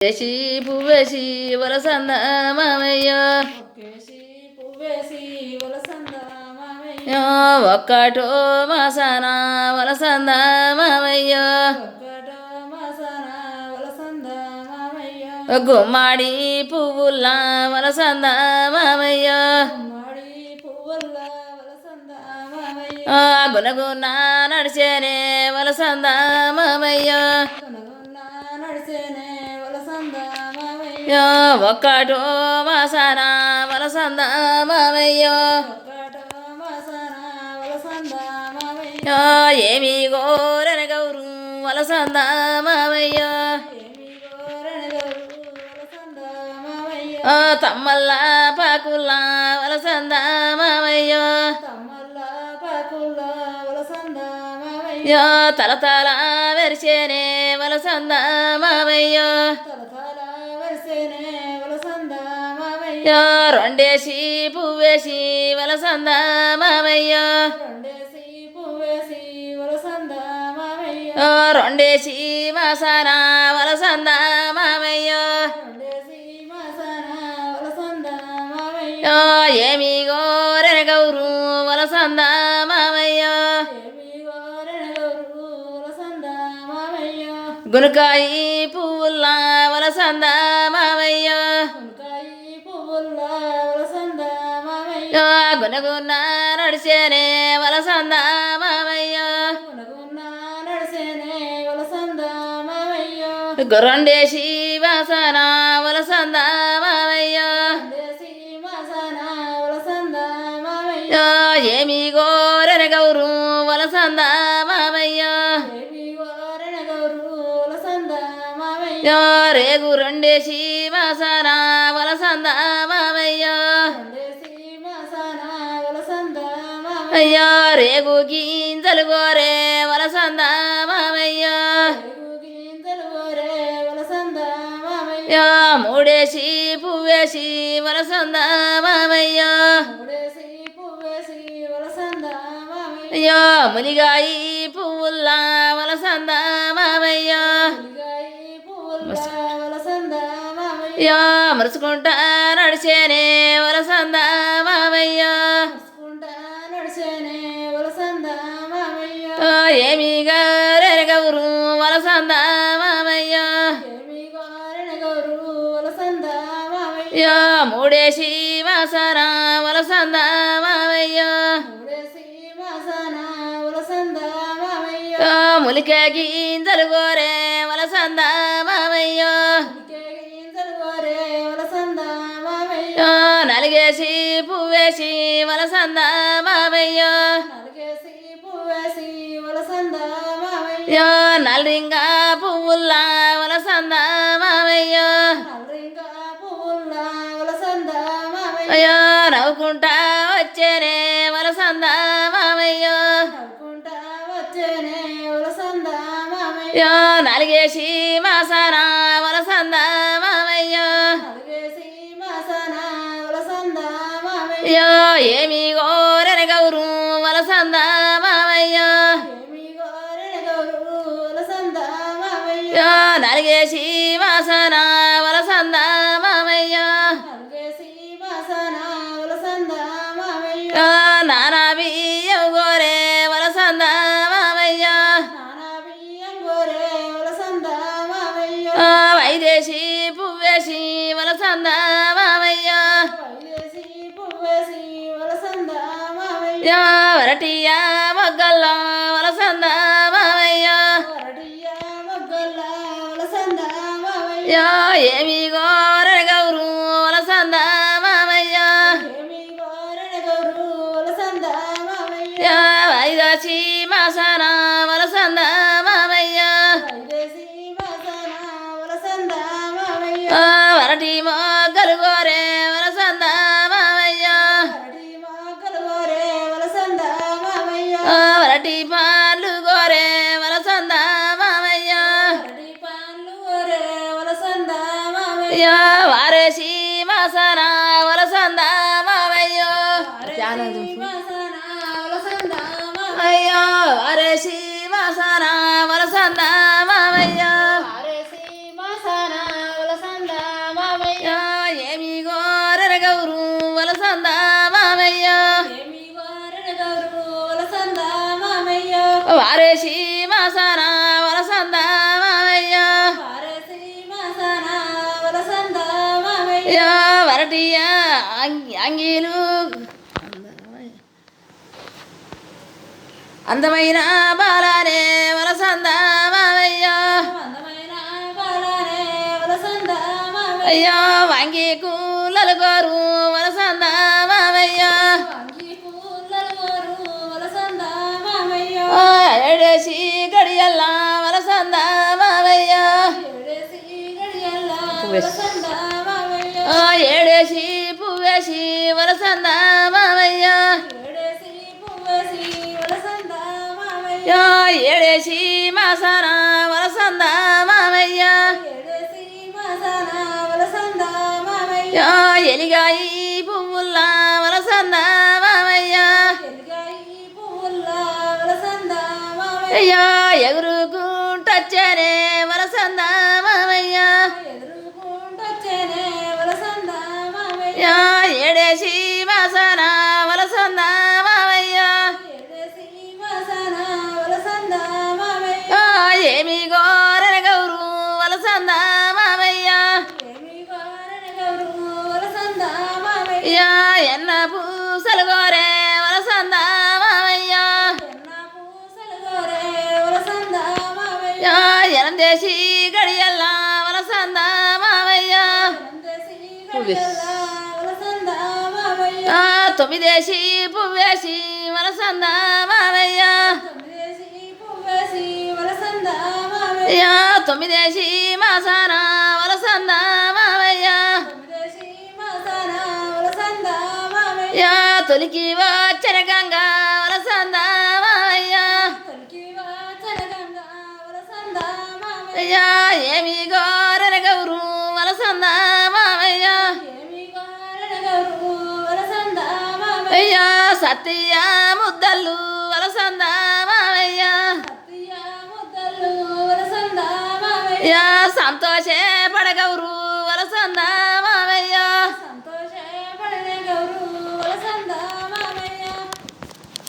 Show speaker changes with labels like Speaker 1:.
Speaker 1: వేసి పువ్వేసి వలసంద మామయ్య ఒక్కటో మాసాన వలసంద మామయ్య గుమ్మడి పువ్వుల్లా వలసంద మామయ్య గునగున్న నడిచేనే వలసంద మామయ్య ఒక్కటో మాసాన వలసంద మామయ్య ఏమి గోరన గౌరు వలసంద మామయ్య తమ్మల్ల పాకుల్లా వలసంద మామయ్య తలతల వెరిచేనే వలసంద మామయ్య రెండేసి పువ్వేసి వలసంద మామయ్య రెండేసి మాసాన వలసంద మామయ్య ఏమి గోరెన గౌరు వలసంద మామయ్య గునకాయి పువ్వుల్లా వలసంద మామయ్య గునగున్న నడిచేనే వలసంద మామయ్య రెండేసి వాసన వలసంద మామయ్య ఏమి గోరెన గౌరు వలసంద మామయ్య రేగు రెండేసి వాసన వలసంద మామయ్య అయ్యా రేగు గింజలు గోరే వలసంద మామయ్య మూడేసి పువ్వేసి వలసంద మామయ్య అయ్యా ములిగాయి పువ్వుల్లా వలసంద మామయ్య మరుచుకుంటా నడిచేనే వలసంద మామయ్య ఏమి గారెన గౌరు వలసంద మామయ్య మూడేసి మాసాన వలసంద మామయ్య ములికే గింజలు గోరే వలసంద మామయ్య నలిగేసి పువ్వేసి వలసంద మామయ్య నల్రింగా పువ్వుల్లా వలసంద మామయ్య అయ్యో నవ్వుకుంటా వచ్చేనే వలసంద మామయ్య నలిగేసి మాసాన వలసంద మామయ్య ఏమి గోరెన గౌరు వలసంద మామయ్య నలిగేసి మాసాన వలసంద మామయ్య నానా బియ్యం గోరే వలసంద మామయ్య వైదేసి పువ్వేసి వలసంద మామయ్య వరటియా మొగ్గల్లో వలసంద మామయ్య ఏమి గోరెన గౌరు వలసంద మామయ్య వైదాసి మాసాన వలసంద మామయ్య వరటి మొగ్గలు గోరే వలసంద మామయ్య వరటి పాలు గోరే వలసంద మామయ్య వారేసి మాసాన వలసంద మామయ్య అయ్యో వారేసి మాసాన వలసంద మామయ్య అయ్యో వరటియ అంగీలు అందమైన బాలానే వలసందా మావయ్యో అయ్యో వంగి కూలలు గోరు వలసందా మావయ్యో ఏడేసి గడియల్లా వలసందా మావయ్యో ఏడేసి పువ్వేసి వలసందా మావయ్యో ఏడేసి మాసాన వలసందా మావయ్యో ఎలిగాయి పువ్వుల్లా వలసందా మావయ్యో అయ్యో ఎగురుకుంటొచ్చేనే వలసందా మావయ్యో ఏడేసి మాసాన వలసందా మావయ్యో ఏమి గోరన గౌరు వలసందా మావయ్యో ఎన్న పూసలు గోరే వలసందా మావయ్యో ఎనందేసి గడియల్లా వలసందా మావయ్యో తొమ్మిదేసి పువ్వేసి వలసందా మావయ్యో తొమ్మిదేసి మాసాన వలసందా మావయ్యో తొలికి వచ్చన గంగా వలసందా మావయ్యో ఏమి గోరన గౌరు వలసందా మావయ్యో అయ్యా సత్య ముద్దల్లు వలసందా మావయ్యో సంతోషే పడగౌరు